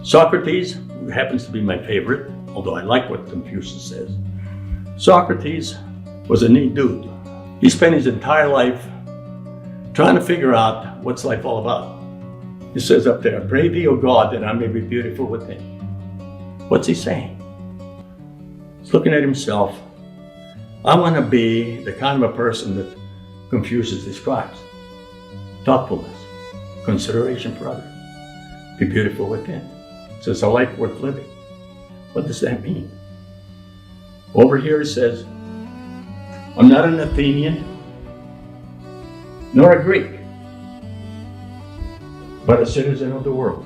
Socrates, who happens to be my favorite, although I like what Confucius says. Socrates was a neat dude. He spent his entire life trying to figure out what's life all about. He says up there, "Pray thee, O God, that I may be beautiful within." What's he saying? He's looking at himself. I want to be the kind of a person that Confucius describes. Thoughtfulness, consideration for others, be beautiful within. So it's a life worth living. What does that mean? Over here it says, I'm not an Athenian, nor a Greek, but a citizen of the world.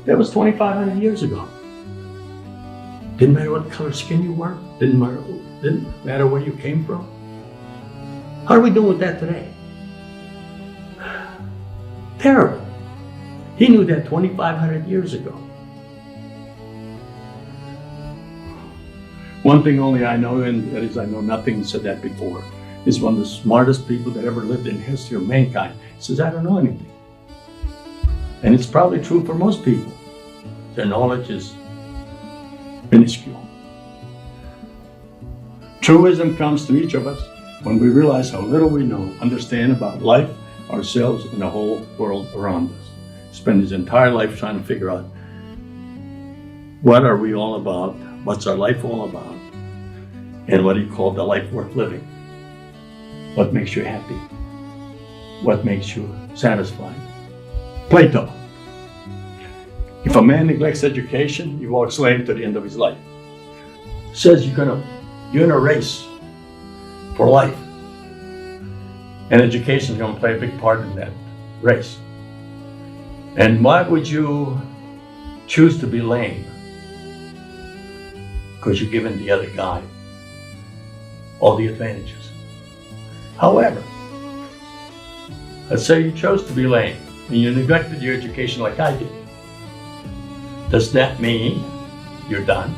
That was 2,500 years ago. Didn't matter what color skin you were, didn't matter where you came from. How are we doing with that today? Terrible. He knew that 2,500 years ago. One thing only I know, and that is I know nothing said that before, is one of the smartest people that ever lived in the history of mankind. He says, I don't know anything. And it's probably true for most people. Their knowledge is minuscule. True wisdom comes to each of us when we realize how little we know, understand about life, ourselves, and the whole world around us. Spend his entire life trying to figure out what are we all about, what's our life all about, and what he called the life worth living. What makes you happy? What makes you satisfied? Plato. If a man neglects education, he walks lame to the end of his life. Says you're in a race for life. And education is going to play a big part in that race. And why would you choose to be lame? Because you're giving the other guy all the advantages. However, let's say you chose to be lame and you neglected your education like I did. Does that mean you're done?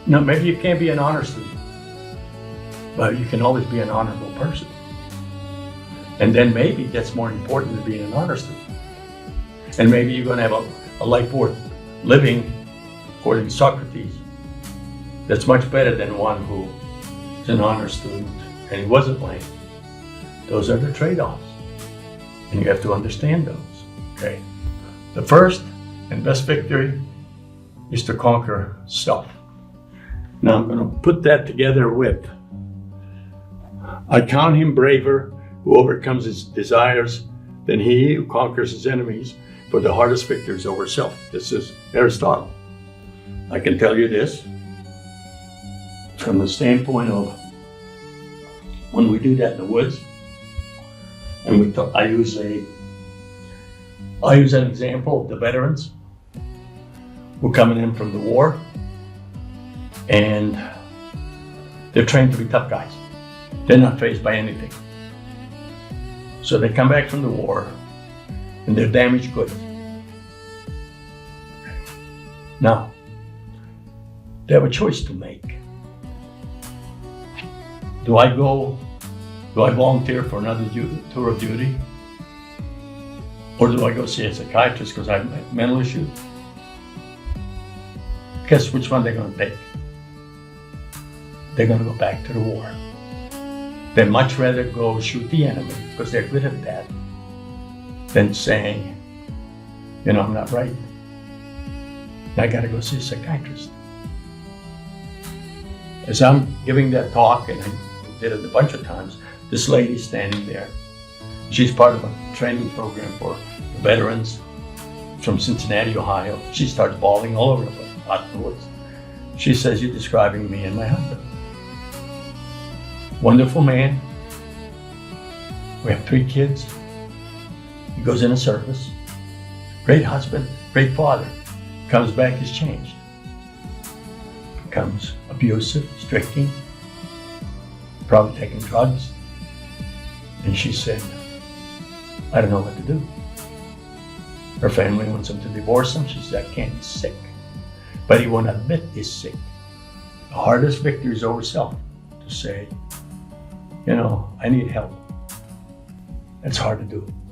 No, maybe you can't be an honor student, but you can always be an honorable person. And then maybe that's more important than being an honor student. And maybe you're going to have a life worth living, according to Socrates, that's much better than one who is an honor student and he wasn't lame. Those are the trade-offs. And you have to understand those, okay? The first and best victory is to conquer self. Now I'm going to put that together with, I count him braver who overcomes his desires than he who conquers his enemies, for the hardest victory is over self. This is Aristotle. I can tell you this from the standpoint of when we do that in the woods, and I use an example of the veterans who are coming in from the war, and they're trained to be tough guys. They're not fazed by anything. So they come back from the war and they're damaged goods. Now, they have a choice to make. Do I volunteer for another tour of duty? Or do I go see a psychiatrist because I have mental issues? Guess which one they're going to take? They're going to go back to the war. They'd much rather go shoot the enemy because they're good at that than saying, I'm not right. I got to go see a psychiatrist. As I'm giving that talk, and I did it a bunch of times, this lady's standing there. She's part of a training program for veterans from Cincinnati, Ohio. She starts bawling all over the place, out in the woods. She says, you're describing me and my husband. Wonderful man. We have 3 kids. He goes into service. Great husband, great father. Comes back, he's changed. Becomes abusive, drinking, probably taking drugs. And she said, I don't know what to do. Her family wants him to divorce him. She said, I can't, he's sick. But he won't admit he's sick. The hardest victory is over self. To say, I need help. It's hard to do.